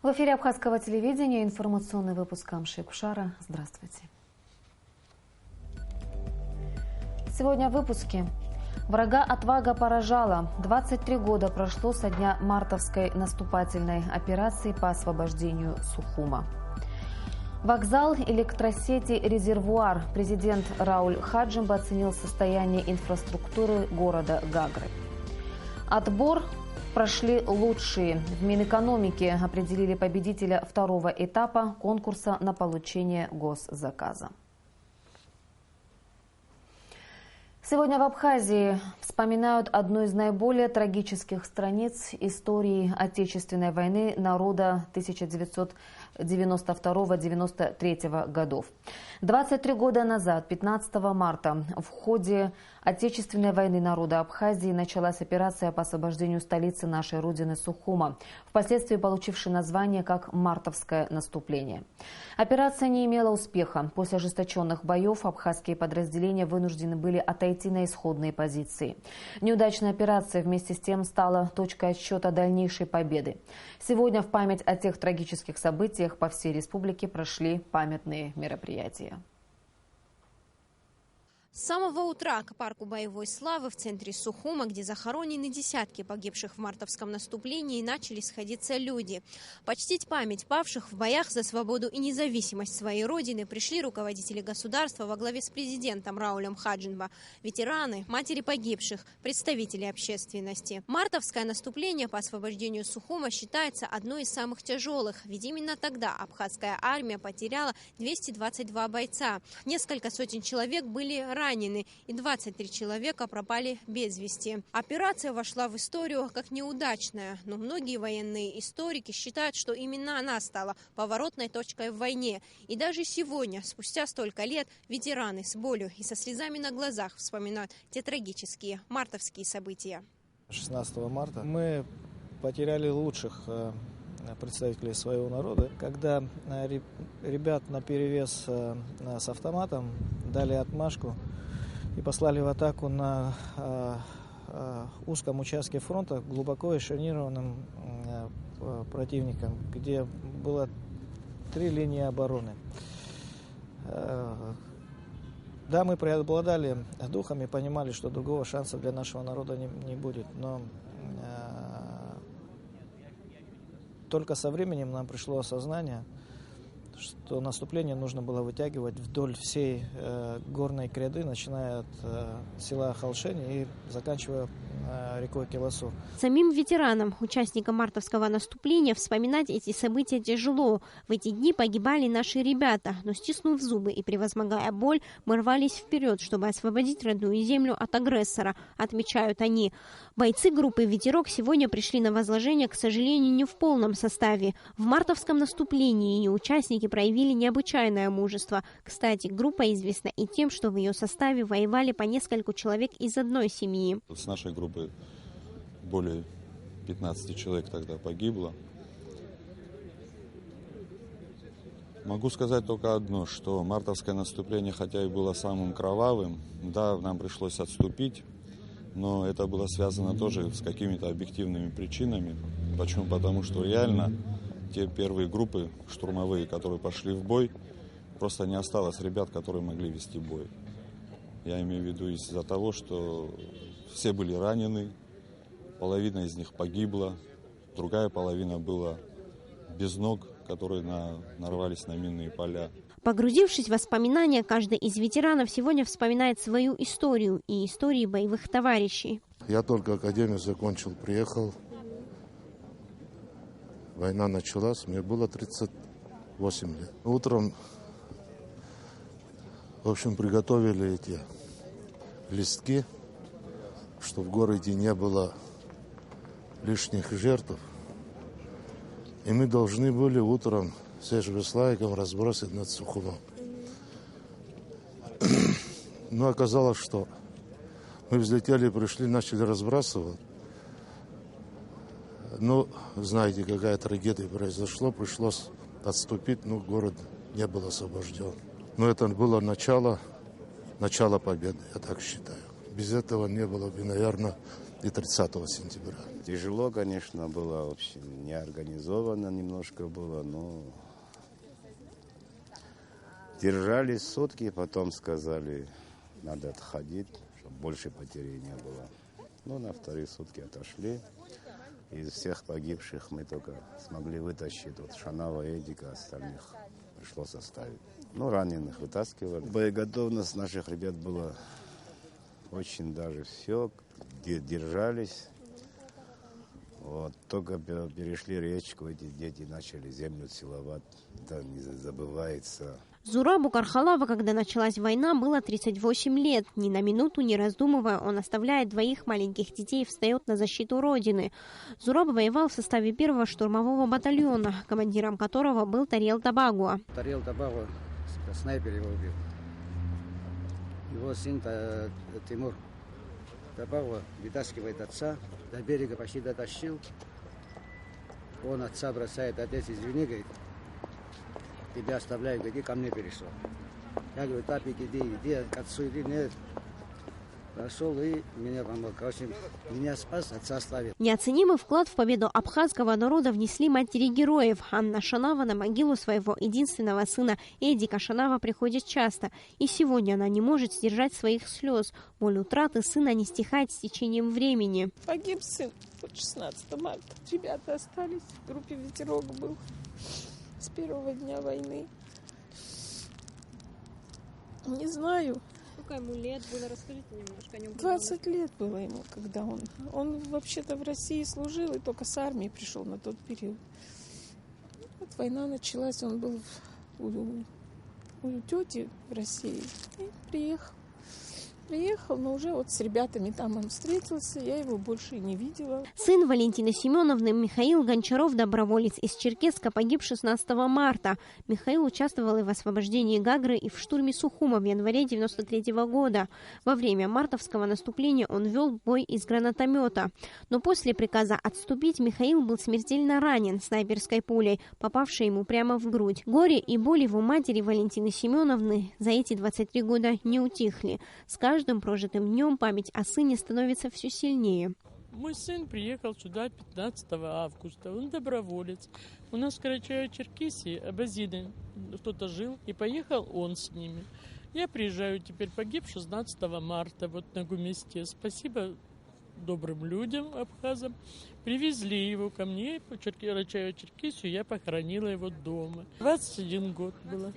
В эфире Абхазского телевидения информационный выпуск Амши Кушара. Здравствуйте. Сегодня в выпуске. Врага отвага поражала. 23 года прошло со дня мартовской наступательной операции по освобождению Сухума. Вокзал, электросети, резервуар. Президент Рауль Хаджимба оценил состояние инфраструктуры города Гагры. Отбор прошли лучшие. В Минэкономике определили победителя второго этапа конкурса на получение госзаказа. Сегодня в Абхазии вспоминают одну из наиболее трагических страниц истории Отечественной войны народа 1992-1993 годов. 23 года назад, 15 марта, в ходе Отечественной войны народа Абхазии началась операция по освобождению столицы нашей родины Сухума, впоследствии получившей название как «Мартовское наступление». Операция не имела успеха. После ожесточенных боев абхазские подразделения вынуждены были отойти на исходные позиции. Неудачная операция вместе с тем стала точкой отсчета дальнейшей победы. Сегодня в память о тех трагических событиях по всей республике прошли памятные мероприятия. С самого утра к парку боевой славы в центре Сухума, где захоронены десятки погибших в мартовском наступлении, начали сходиться люди. Почтить память павших в боях за свободу и независимость своей родины пришли руководители государства во главе с президентом Раулем Хаджимба, ветераны, матери погибших, представители общественности. Мартовское наступление по освобождению Сухума считается одной из самых тяжелых, ведь именно тогда абхазская армия потеряла 222 бойца. Несколько сотен человек были ранены, и 23 человека пропали без вести. Операция вошла в историю как неудачная, но многие военные историки считают, что именно она стала поворотной точкой в войне. И даже сегодня, спустя столько лет, ветераны с болью и со слезами на глазах вспоминают те трагические мартовские события. 16 марта мы потеряли лучших представителей своего народа, когда ребят наперевес с автоматом дали отмашку и послали в атаку на узком участке фронта, глубоко эшелонированным противником, где было 3 линии обороны. Да, мы преобладали духом и понимали, что другого шанса для нашего народа не будет, но только со временем нам пришло осознание, что наступление нужно было вытягивать вдоль всей горной гряды, начиная от села Халшени и заканчивая рекой Келасу. Самим ветеранам, участникам мартовского наступления, вспоминать эти события тяжело. В эти дни погибали наши ребята, но, стиснув зубы и превозмогая боль, мы рвались вперед, чтобы освободить родную землю от агрессора, отмечают они. Бойцы группы «Ветерок» сегодня пришли на возложение, к сожалению, не в полном составе. В мартовском наступлении ее участники проявили необычайное мужество. Кстати, группа известна и тем, что в ее составе воевали по нескольку человек из одной семьи. С нашей группы более 15 человек тогда погибло. Могу сказать только одно, что мартовское наступление, хотя и было самым кровавым, да, нам пришлось отступить, но это было связано тоже с какими-то объективными причинами. Почему? Потому что реально те первые группы штурмовые, которые пошли в бой, просто не осталось ребят, которые могли вести бой. Я имею в виду из-за того, что все были ранены, половина из них погибла, другая половина была без ног, которые нарвались на минные поля. Погрузившись в воспоминания, каждый из ветеранов сегодня вспоминает свою историю и истории боевых товарищей. Я только академию закончил, приехал. Война началась, мне было 38 лет. Утром, в общем, приготовили эти листки, чтобы в городе не было лишних жертв. И мы должны были утром с Эшбеслайком разбросить над Сухумом. Но оказалось, что мы взлетели, пришли, начали разбрасывать. Ну, знаете, какая трагедия произошла, пришлось отступить, но город не был освобожден. Но это было начало победы, я так считаю. Без этого не было бы, наверное, и 30 сентября. Тяжело, конечно, было, в общем, неорганизованно немножко было, но держались сутки, потом сказали, надо отходить, чтобы больше потерь не было. Ну, на вторые сутки отошли. Из всех погибших мы только смогли вытащить вот Шанава, Эдика, остальных пришлось оставить. Ну, раненых вытаскивали. Боеготовность наших ребят была очень даже все, держались. Вот, только перешли речку, эти дети начали землю целовать, да не забывается. Зурабу Кархалава, когда началась война, было 38 лет. Ни на минуту не раздумывая, он оставляет двоих маленьких детей и встает на защиту Родины. Зураб воевал в составе 1-го штурмового батальона, командиром которого был Тарел Табагуа. Тарел Табагуа, снайпер его убил. Его сын Тимур Табагуа вытаскивает отца, до берега почти дотащил. Он отца бросает, отец, извини, говорит, тебя оставляю, иди ко мне перешел. Я говорю, Тапик, иди к отцу, иди. Нет. Пошел и меня помог. В общем, меня спас, отца оставил. Неоценимый вклад в победу абхазского народа внесли матери героев. Анна Шанава на могилу своего единственного сына Эдика Шанава приходит часто. И сегодня она не может сдержать своих слез. Боль утраты сына не стихает с течением времени. Погиб сын 16 марта. Ребята остались. В группе ветерок был с первого дня войны. Не знаю. Сколько ему лет было? Расскажите немножко о нем. 20 лет было ему, когда он вообще-то в России служил и только с армией пришел на тот период. Вот война началась, он был у тети в России и приехал. Но уже вот с ребятами там он встретился, я его больше не видела. Сын Валентины Семеновны Михаил Гончаров, доброволец из Черкесска, погиб 16 марта. Михаил участвовал и в освобождении Гагры, и в штурме Сухума в январе 1993 года. Во время мартовского наступления он вел бой из гранатомета. Но после приказа отступить Михаил был смертельно ранен снайперской пулей, попавшей ему прямо в грудь. Горе и боль его матери Валентины Семеновны за эти 23 года не утихли. С каждым прожитым днем память о сыне становится все сильнее. Мой сын приехал сюда 15 августа. Он доброволец. У нас в Карачаево-Черкесии абазиды кто-то жил, и поехал он с ними. Я приезжаю теперь, погиб 16 марта вот на Гуместе. Спасибо добрым людям, абхазам. Привезли его ко мне по Карачаево-Черкесию, я похоронила его дома. 21 год было.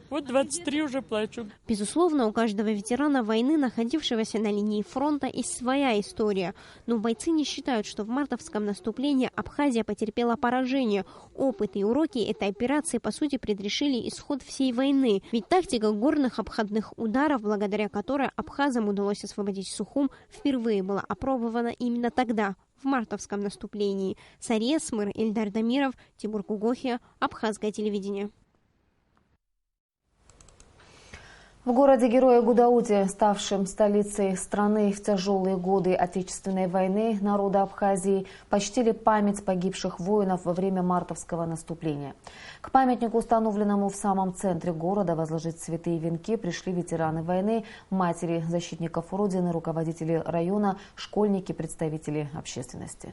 Вот 23 уже плачу. Безусловно, у каждого ветерана войны, находившегося на линии фронта, есть своя история. Но бойцы не считают, что в мартовском наступлении Абхазия потерпела поражение. Опыт и уроки этой операции, по сути, предрешили исход всей войны. Ведь тактика горных обходных ударов, благодаря которой абхазам удалось освободить Сухум, впервые была опробована именно тогда, в мартовском наступлении. Сария Смыр, Ильдар Дамиров, Тимур Кугохи, Абхазское телевидение. В городе-герое Гудауте, ставшем столицей страны в тяжелые годы Отечественной войны, народа Абхазии почтили память погибших воинов во время мартовского наступления. К памятнику, установленному в самом центре города, возложить цветы и венки пришли ветераны войны, матери защитников Родины, руководители района, школьники, представители общественности.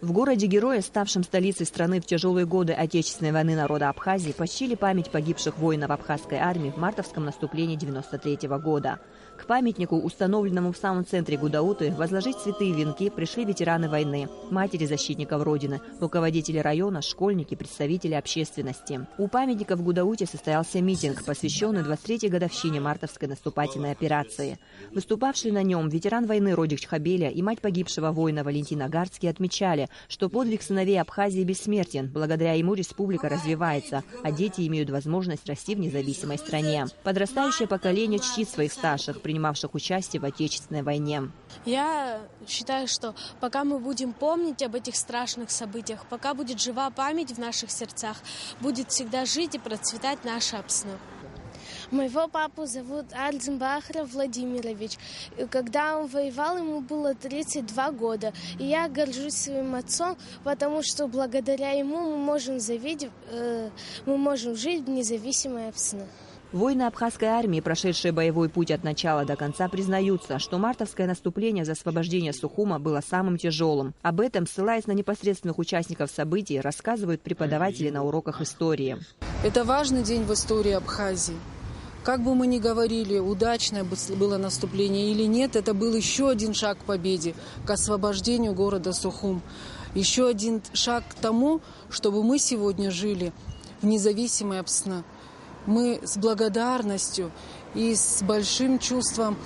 В городе-герое, ставшем столицей страны в тяжелые годы Отечественной войны народа Абхазии, почтили память погибших воинов абхазской армии в мартовском наступлении 1993 года. К памятнику, установленному в самом центре Гудауты, возложить цветы и венки пришли ветераны войны, матери защитников Родины, руководители района, школьники, представители общественности. У памятника в Гудауте состоялся митинг, посвященный 23-й годовщине мартовской наступательной операции. Выступавшие на нем ветеран войны Родик Чхабеля и мать погибшего воина Валентина Гарцкий отмечали, что подвиг сыновей Абхазии бессмертен. Благодаря ему республика развивается, а дети имеют возможность расти в независимой стране. Подрастающее поколение чтит своих старших, принимавших участие в Отечественной войне. Я считаю, что пока мы будем помнить об этих страшных событиях, пока будет жива память в наших сердцах, будет всегда жить и процветать наша Апсна. Моего папу зовут Альцинбахров Владимирович. Когда он воевал, ему было 32 года. И я горжусь своим отцом, потому что благодаря ему мы можем жить в независимой Апсне. Воины абхазской армии, прошедшие боевой путь от начала до конца, признаются, что мартовское наступление за освобождение Сухума было самым тяжелым. Об этом, ссылаясь на непосредственных участников событий, рассказывают преподаватели на уроках истории. Это важный день в истории Абхазии. Как бы мы ни говорили, удачное было наступление или нет, это был еще один шаг к победе, к освобождению города Сухум. Еще один шаг к тому, чтобы мы сегодня жили в независимой Абсны. Мы с благодарностью и с большим чувством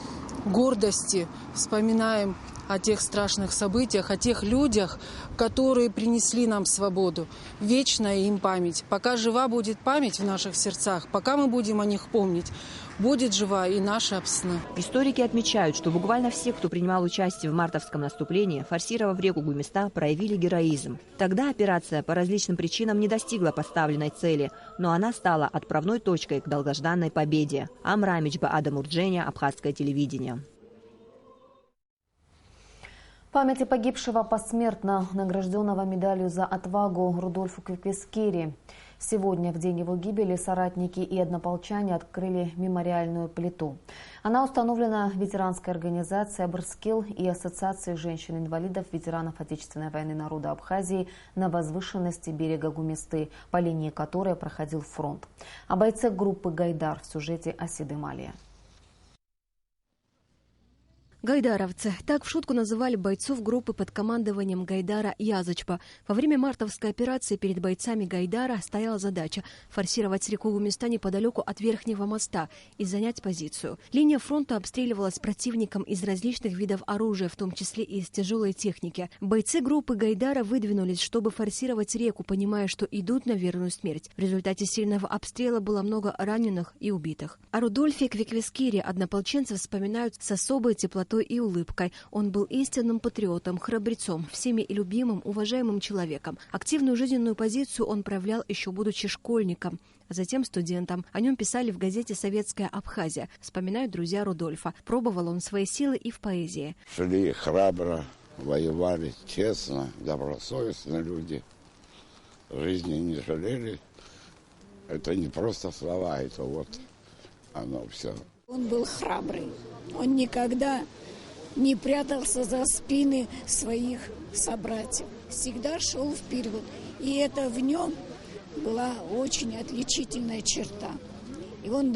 гордости вспоминаем о тех страшных событиях, о тех людях, которые принесли нам свободу. Вечная им память. Пока жива будет память в наших сердцах, пока мы будем о них помнить, будет жива и наша Абсна. Историки отмечают, что буквально все, кто принимал участие в мартовском наступлении, форсировав реку Гумиста, проявили героизм. Тогда операция по различным причинам не достигла поставленной цели, но она стала отправной точкой к долгожданной победе. Амра Амичба, Адам Урдженя, Абхазское телевидение. В памяти погибшего посмертно награжденного медалью за отвагу Рудольфа Квиквискири. Сегодня, в день его гибели, соратники и однополчане открыли мемориальную плиту. Она установлена ветеранской организацией «Абрскил» и Ассоциацией женщин-инвалидов, ветеранов Отечественной войны народа Абхазии на возвышенности берега Гумисты, по линии которой проходил фронт. О бойце группы «Гайдар» в сюжете Асиды Малия. Гайдаровцы. Так в шутку называли бойцов группы под командованием Гайдара Язычпа. Во время мартовской операции перед бойцами Гайдара стояла задача форсировать реку Гумиста неподалеку от Верхнего моста и занять позицию. Линия фронта обстреливалась противником из различных видов оружия, в том числе и из тяжелой техники. Бойцы группы Гайдара выдвинулись, чтобы форсировать реку, понимая, что идут на верную смерть. В результате сильного обстрела было много раненых и убитых. О Рудольфе Квиквискири однополченцы вспоминают с особой теплотой и улыбкой. Он был истинным патриотом, храбрецом, всеми и любимым, уважаемым человеком. Активную жизненную позицию он проявлял еще будучи школьником, а затем студентом. О нем писали в газете «Советская Абхазия», вспоминают друзья Рудольфа. Пробовал он свои силы и в поэзии. Шли храбро, воевали честно, добросовестно люди. Жизни не жалели. Это не просто слова, это вот оно все. Он был храбрый. Он никогда не прятался за спины своих собратьев. Всегда шел вперед. И это в нем была очень отличительная черта. И он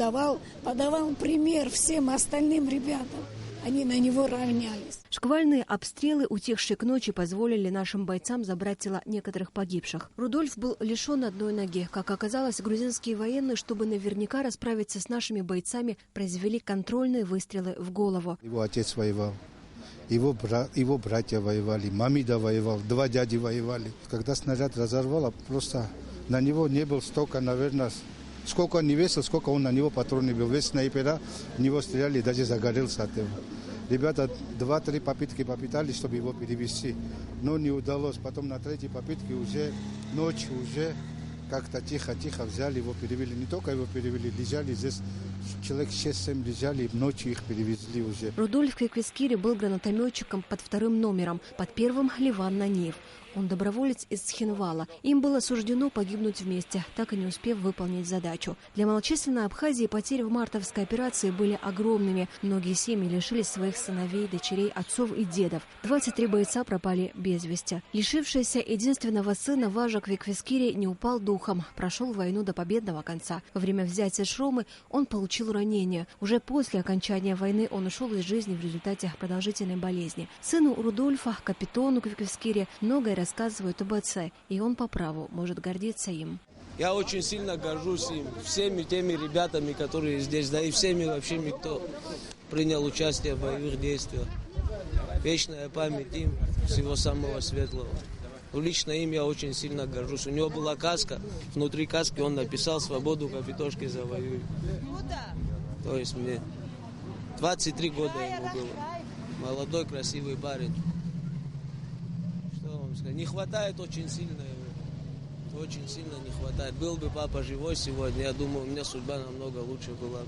подавал пример всем остальным ребятам. Они на него равнялись. Шквальные обстрелы, утихшие к ночи, позволили нашим бойцам забрать тела некоторых погибших. Рудольф был лишен одной ноги. Как оказалось, грузинские военные, чтобы наверняка расправиться с нашими бойцами, произвели контрольные выстрелы в голову. Его отец воевал, его братья воевали, Мамида воевал, два дяди воевали. Когда снаряд разорвало, просто на него не было столько, наверное, сколько он не весил, сколько он на него патроны был. Весь снайпера в него стреляли, даже загорелся от этого. Ребята 2-3 попытки попытались, чтобы его перевести, но не удалось. Потом на третьей попытке уже ночью как-то тихо-тихо взяли его, перевели. Не только его перевели, лежали здесь, человек 6-7 лежали, ночью их перевезли уже. Рудольф Квиквискири был гранатометчиком под 2-м номером, под 1-м Ливан Наниев. Он доброволец из Схинвала. Им было суждено погибнуть вместе, так и не успев выполнить задачу. Для малочисленной Абхазии потери в мартовской операции были огромными. Многие семьи лишились своих сыновей, дочерей, отцов и дедов. 23 бойца пропали без вести. Лишившийся единственного сына Важа Квиквискири не упал духом. Прошел войну до победного конца. Во время взятия Шромы он получил ранение. Уже после окончания войны он ушел из жизни в результате продолжительной болезни. Сыну Рудольфа, капитану Квиквискири, многое рассказывают об отце, и он по праву может гордиться им. Я очень сильно горжусь им, всеми теми ребятами, которые здесь, да и всеми вообще, кто принял участие в боевых действиях. Вечная память им, всего самого светлого. Лично им я очень сильно горжусь. У него была каска, внутри каски он написал «Свободу Капитошки завоюй». То есть мне 23 года ему было. Молодой, красивый парень. Не хватает очень сильно его. Очень сильно не хватает. Был бы папа живой сегодня, я думаю, у меня судьба намного лучше была.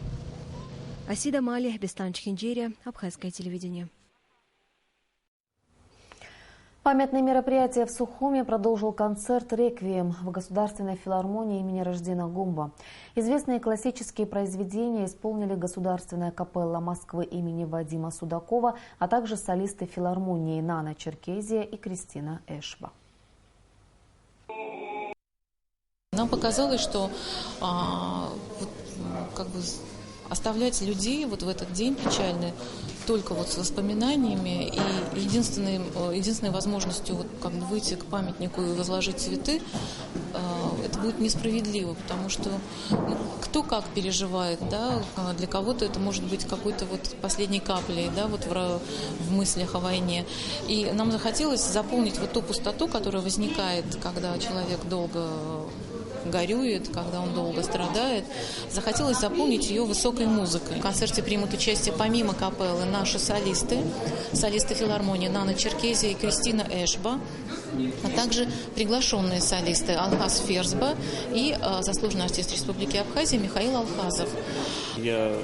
Асида Малия, Бестанч Хинджерия, Абхазское телевидение. Памятные мероприятия в Сухуме продолжил концерт «Реквием» в Государственной филармонии имени Раждена Гумба. Известные классические произведения исполнили Государственная капелла Москвы имени Вадима Судакова, а также солисты филармонии Нана Черкезия и Кристина Эшба. Нам показалось, что оставлять людей вот в этот день печальный только вот с воспоминаниями и единственной возможностью выйти к памятнику и возложить цветы, это будет несправедливо, потому что кто как переживает, да, для кого-то это может быть какой-то последней каплей, да, в мыслях о войне. И нам захотелось заполнить ту пустоту, которая возникает, когда человек долго горюет, когда он долго страдает. Захотелось заполнить ее высокой музыкой. В концерте примут участие помимо капеллы наши солисты филармонии Нана Черкезия и Кристина Эшба, а также приглашенные солисты Алхаз Ферзба и заслуженный артист Республики Абхазия Михаил Алхазов. Я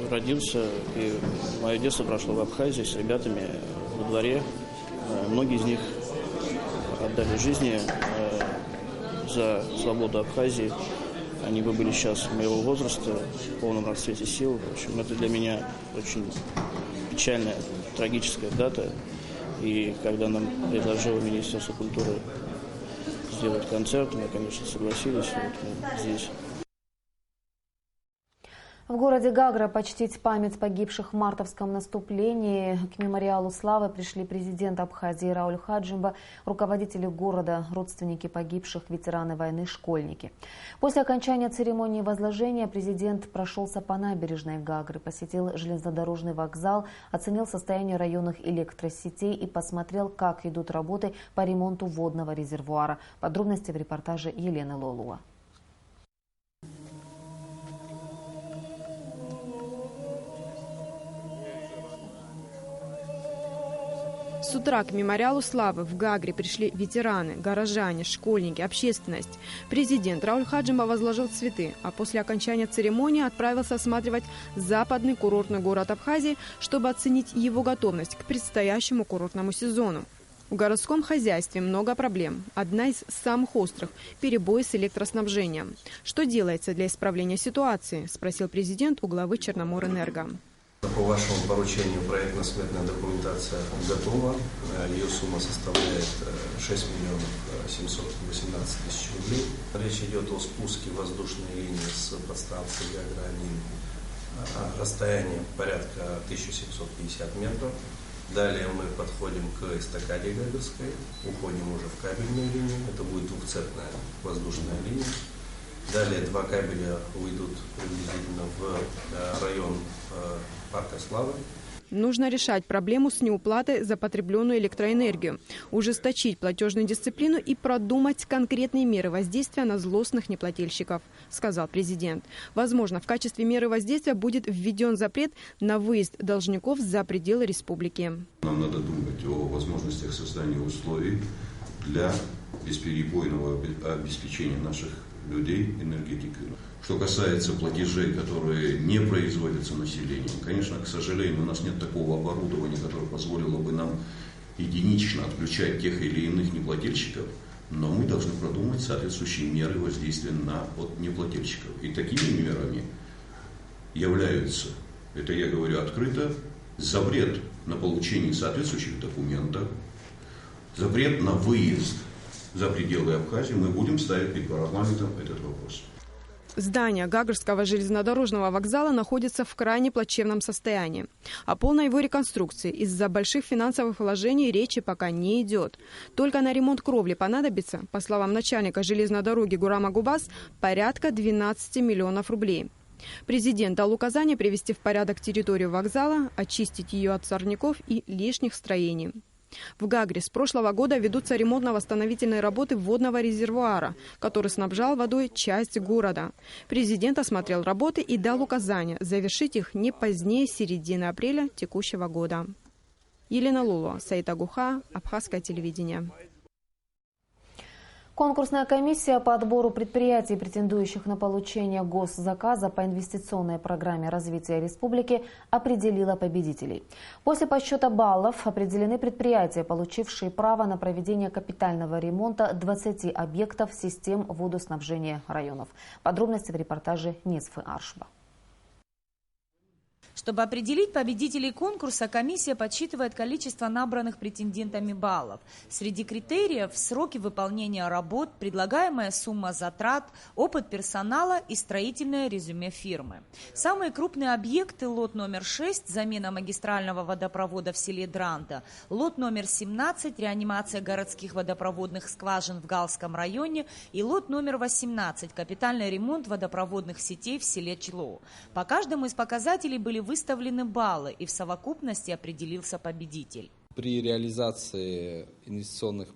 родился, и мое детство прошло в Абхазии с ребятами во дворе. Многие из них отдали жизни за свободу Абхазии. Они бы были сейчас моего возраста, в полном расцвете сил. В общем, это для меня очень печальная, трагическая дата. И когда нам предложило Министерство культуры сделать концерт, мы, конечно, согласились. Мы здесь. В городе Гагра почтить память погибших в мартовском наступлении к мемориалу славы пришли президент Абхазии Рауль Хаджимба, руководители города, родственники погибших, ветераны войны, школьники. После окончания церемонии возложения президент прошелся по набережной Гагры, посетил железнодорожный вокзал, оценил состояние районных электросетей и посмотрел, как идут работы по ремонту водного резервуара. Подробности в репортаже Елены Лолуа. С утра к мемориалу славы в Гагре пришли ветераны, горожане, школьники, общественность. Президент Рауль Хаджимба возложил цветы, а после окончания церемонии отправился осматривать западный курортный город Абхазии, чтобы оценить его готовность к предстоящему курортному сезону. В городском хозяйстве много проблем. Одна из самых острых – перебои с электроснабжением. Что делается для исправления ситуации? – спросил президент у главы Черноморэнерго. По вашему поручению проектно-сметная документация готова. Ее сумма составляет 6 миллионов 718 тысяч рублей. Речь идет о спуске воздушной линии с подстанции Гагра-1. Расстояние порядка 1750 метров. Далее мы подходим к эстакаде Гагрской, уходим уже в кабельную линию. Это будет двухцепная воздушная линия. Далее два кабеля уйдут приблизительно в район парка славы. Нужно решать проблему с неуплатой за потребленную электроэнергию, ужесточить платежную дисциплину и продумать конкретные меры воздействия на злостных неплательщиков, сказал президент. Возможно, в качестве меры воздействия будет введен запрет на выезд должников за пределы республики. Нам надо думать о возможностях создания условий для бесперебойного обеспечения наших людей энергетикой. Что касается платежей, которые не производятся населением, конечно, к сожалению, у нас нет такого оборудования, которое позволило бы нам единично отключать тех или иных неплательщиков, но мы должны продумать соответствующие меры воздействия на неплательщиков. И такими мерами являются, это я говорю открыто, запрет на получение соответствующих документов, запрет на выезд за пределы Абхазии. Мы будем ставить перед парламентом этот вопрос. Здание Гагрского железнодорожного вокзала находится в крайне плачевном состоянии. О полной его реконструкции из-за больших финансовых вложений речи пока не идет. Только на ремонт кровли понадобится, по словам начальника железной дороги Гурама Губас, порядка 12 миллионов рублей. Президент дал указание привести в порядок территорию вокзала, очистить ее от сорняков и лишних строений. В Гагре с прошлого года ведутся ремонтно-восстановительные работы водного резервуара, который снабжал водой часть города. Президент осмотрел работы и дал указание завершить их не позднее середины апреля текущего года. Елена Лулуа, Саид Агуха, Абхазское телевидение. Конкурсная комиссия по отбору предприятий, претендующих на получение госзаказа по инвестиционной программе развития республики, определила победителей. После подсчета баллов определены предприятия, получившие право на проведение капитального ремонта 20 объектов систем водоснабжения районов. Подробности в репортаже Несфы Аршба. Чтобы определить победителей конкурса, комиссия подсчитывает количество набранных претендентами баллов. Среди критериев – сроки выполнения работ, предлагаемая сумма затрат, опыт персонала и строительное резюме фирмы. Самые крупные объекты – лот номер 6 – замена магистрального водопровода в селе Дранта, лот номер 17 – реанимация городских водопроводных скважин в Галском районе и лот номер 18 – капитальный ремонт водопроводных сетей в селе Члоу. По каждому из показателей были выставлены баллы, и в совокупности определился победитель. При реализации инвестиционных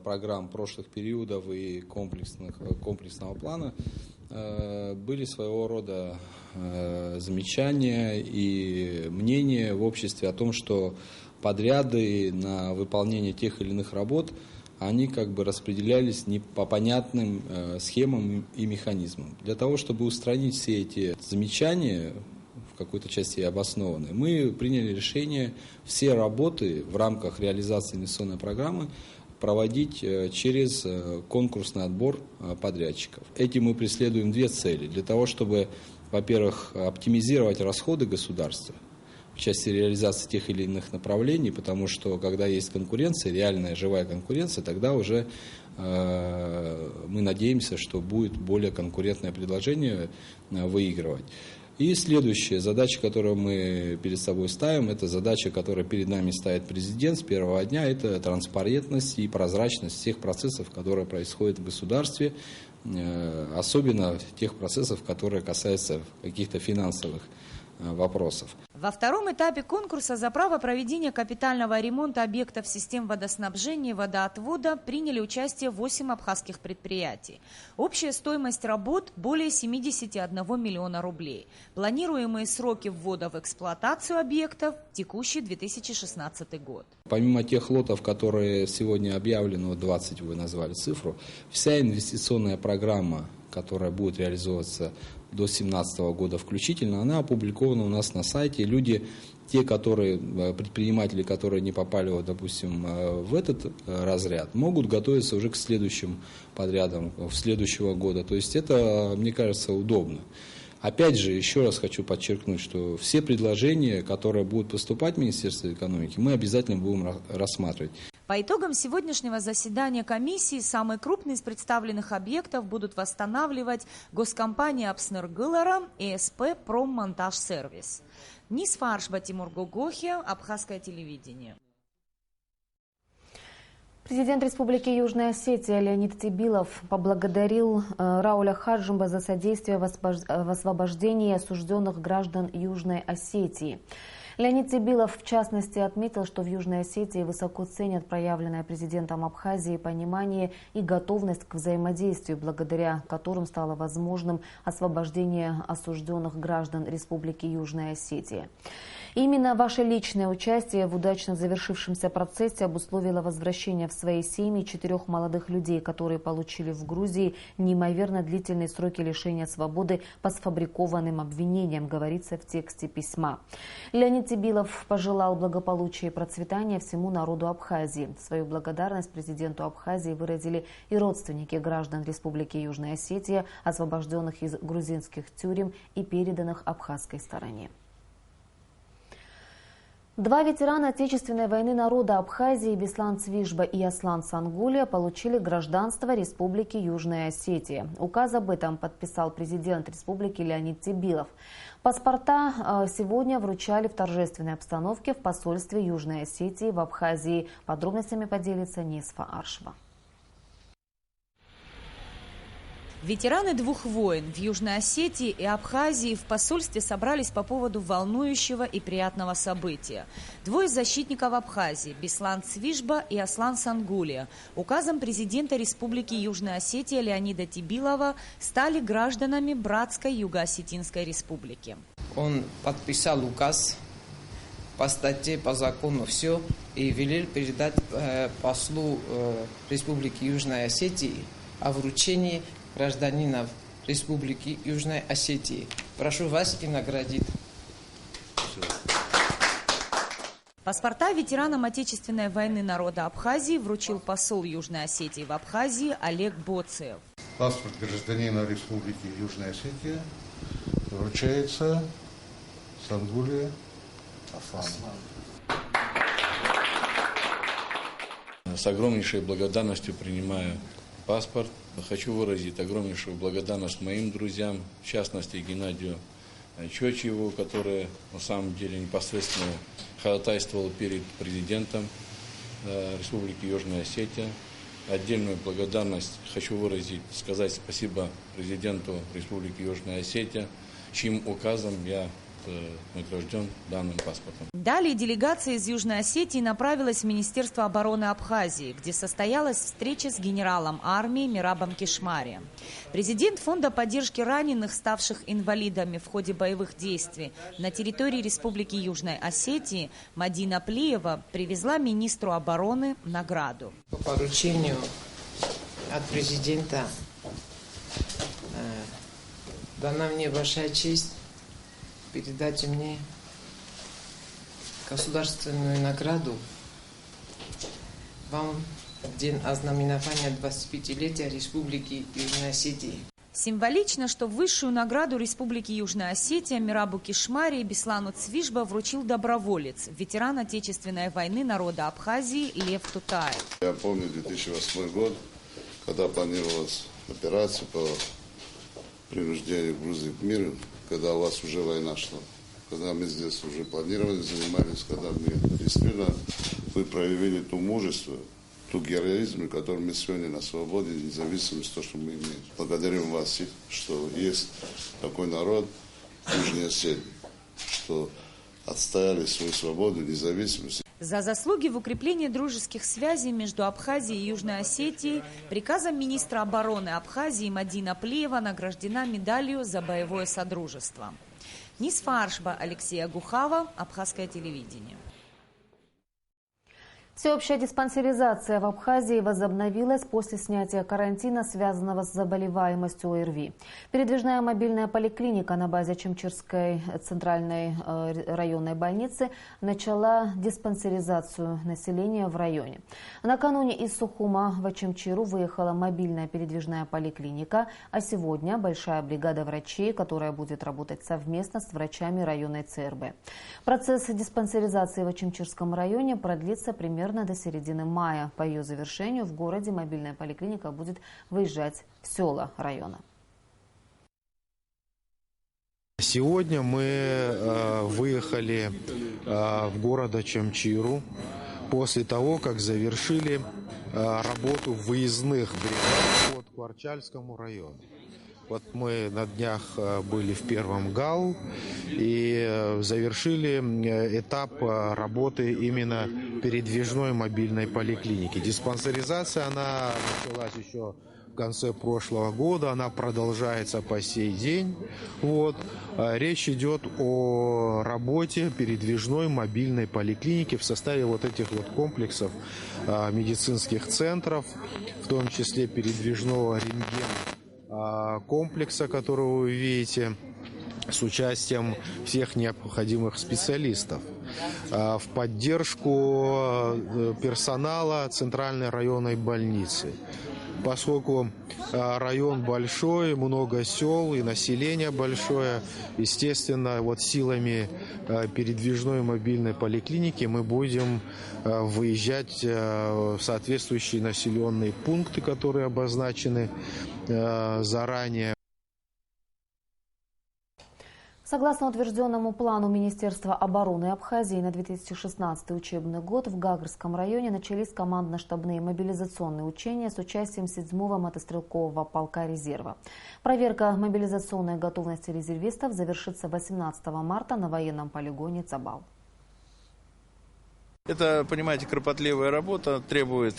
программ прошлых периодов и комплексного плана были своего рода замечания и мнения в обществе о том, что подряды на выполнение тех или иных работ они распределялись не по понятным схемам и механизмам. Для того, чтобы устранить все эти замечания, в какой-то части обоснованные, мы приняли решение все работы в рамках реализации инвестиционной программы проводить через конкурсный отбор подрядчиков. Этим мы преследуем две цели. Для того, чтобы, во-первых, оптимизировать расходы государства в части реализации тех или иных направлений, потому что когда есть конкуренция, реальная живая конкуренция, тогда уже мы надеемся, что будет более конкурентное предложение выигрывать. И следующая задача, которую мы перед собой ставим, это задача, которую перед нами ставит президент с первого дня, это транспарентность и прозрачность всех процессов, которые происходят в государстве, особенно тех процессов, которые касаются каких-то финансовых вопросов. Во втором этапе конкурса за право проведения капитального ремонта объектов систем водоснабжения и водоотвода приняли участие 8 абхазских предприятий. Общая стоимость работ более 71 миллиона рублей. Планируемые сроки ввода в эксплуатацию объектов – текущий 2016 год. Помимо тех лотов, которые сегодня объявлены, 20 вы назвали цифру, вся инвестиционная программа, которая будет реализовываться до 2017 года включительно, она опубликована у нас на сайте. Люди, предприниматели, которые не попали, допустим, в этот разряд, могут готовиться уже к следующим подрядам следующего года. То есть это, мне кажется, удобно. Опять же, еще раз хочу подчеркнуть, что все предложения, которые будут поступать в Министерство экономики, мы обязательно будем рассматривать. По итогам сегодняшнего заседания комиссии самые крупные из представленных объектов будут восстанавливать госкомпания «Апснергылара» и СП «Проммонтаж-сервис». Несфа Аршба, Тимур Гогохи, Абхазское телевидение. Президент Республики Южная Осетия Леонид Тебилов поблагодарил Рауля Хаджимба за содействие в освобождении осужденных граждан Южной Осетии. Леонид Тебилов, в частности, отметил, что в Южной Осетии высоко ценят проявленное президентом Абхазии понимание и готовность к взаимодействию, благодаря которым стало возможным освобождение осужденных граждан Республики Южная Осетия. Именно ваше личное участие в удачно завершившемся процессе обусловило возвращение в свои семьи 4 молодых людей, которые получили в Грузии неимоверно длительные сроки лишения свободы по сфабрикованным обвинениям, говорится в тексте письма. Леонид Тебилов пожелал благополучия и процветания всему народу Абхазии. Свою благодарность президенту Абхазии выразили и родственники граждан Республики Южная Осетия, освобожденных из грузинских тюрем и переданных абхазской стороне. 2 ветерана Отечественной войны народа Абхазии Беслан Цвижба и Аслан Сангулия получили гражданство Республики Южная Осетия. Указ об этом подписал президент республики Леонид Тебилов. Паспорта сегодня вручали в торжественной обстановке в посольстве Южной Осетии в Абхазии. Подробностями поделится Несфа Аршба. Ветераны 2 войн в Южной Осетии и Абхазии в посольстве собрались по поводу волнующего и приятного события. 2 защитников Абхазии, Беслан Цвижба и Аслан Сангулия, указом президента Республики Южная Осетия Леонида Тебилова стали гражданами братской Юго-Осетинской республики. Он подписал указ по статье, по закону все и велел передать послу Республики Южной Осетии о вручении гражданина Республики Южной Осетии. Прошу вас и наградить. Паспорта ветеранам Отечественной войны народа Абхазии вручил посол Южной Осетии в Абхазии Олег Боцев. Паспорт гражданина Республики Южная Осетия вручается Сангуле Афану. С огромнейшей благодарностью принимаю паспорт. Хочу выразить огромнейшую благодарность моим друзьям, в частности Геннадию Чочеву, который на самом деле непосредственно ходатайствовал перед президентом Республики Южная Осетия. Отдельную благодарность хочу выразить, сказать спасибо президенту Республики Южная Осетия, чьим указом я награжден данным паспортом. Далее делегация из Южной Осетии направилась в Министерство обороны Абхазии, где состоялась встреча с генералом армии Мирабом Кишмарием. Президент Фонда поддержки раненых, ставших инвалидами в ходе боевых действий на территории Республики Южной Осетии Мадина Плиева привезла министру обороны награду. По поручению от президента дана мне большая честь передать мне государственную награду вам в день ознаменования 25-летия Республики Южной Осетии. Символично, что высшую награду Республики Южная Осетия Мирабу Кишмари и Беслану Цвишба вручил доброволец, ветеран Отечественной войны народа Абхазии Лев Тутаев. Я помню 2008 год, когда планировалась операция по принуждению Грузии к миру, когда у вас уже война шла, когда мы здесь уже планировали, занимались, когда мы действительно вы проявили то мужество, ту героизм, который мы сегодня на свободе, независимость, то, что мы имеем. Благодарим вас, что есть такой народ в Южной Осетии, что отстояли свою свободу, независимость. За заслуги в укреплении дружеских связей между Абхазией и Южной Осетией приказом министра обороны Абхазии Мадина Плиева награждена медалью за боевое содружество. Нисфа Аршба, Алексей Агухава, Абхазское телевидение. Всеобщая диспансеризация в Абхазии возобновилась после снятия карантина, связанного с заболеваемостью ОРВИ. Передвижная мобильная поликлиника на базе Чемчирской центральной районной больницы начала диспансеризацию населения в районе. Накануне из Сухума в Чемчиру выехала мобильная передвижная поликлиника, а сегодня большая бригада врачей, которая будет работать совместно с врачами районной ЦРБ. Процесс диспансеризации в Чемчирском районе продлится примерно до середины мая. По ее завершению в городе мобильная поликлиника будет выезжать в села района. Сегодня мы выехали в город Чемчиру после того, как завершили работу выездных бригад по Кварчальскому району. Вот мы на днях были в первом ГАУ и завершили этап работы именно передвижной мобильной поликлиники. Диспансеризация, она началась еще в конце прошлого года, она продолжается по сей день. Вот. Речь идет о работе передвижной мобильной поликлиники в составе вот этих вот комплексов медицинских центров, в том числе передвижного комплекса, который вы видите, с участием всех необходимых специалистов. В поддержку персонала Центральной районной больницы. Поскольку район большой, много сел и население большое, естественно, вот силами передвижной мобильной поликлиники мы будем выезжать в соответствующие населенные пункты, которые обозначены заранее. Согласно утвержденному плану Министерства обороны Абхазии на 2016 учебный год в Гагарском районе начались командно-штабные мобилизационные учения с участием 7-го мотострелкового полка резерва. Проверка мобилизационной готовности резервистов завершится 18 марта на военном полигоне Цабал. Это, понимаете, кропотливая работа, требует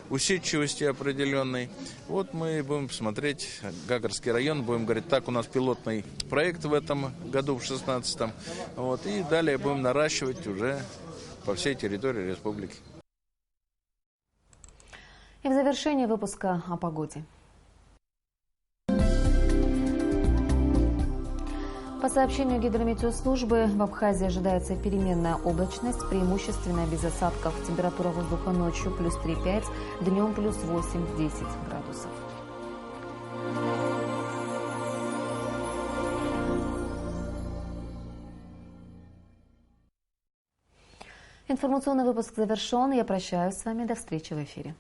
усидчивости определенной. Вот мы будем смотреть Гагарский район, будем говорить, так, у нас пилотный проект в этом году, в 2016-м. Вот, и далее будем наращивать уже по всей территории республики. И в завершении выпуска о погоде. По сообщению гидрометеослужбы, в Абхазии ожидается переменная облачность, преимущественно без осадков. Температура воздуха ночью плюс 3-5, днем плюс 8-10 градусов. Информационный выпуск завершен. Я прощаюсь с вами. До встречи в эфире.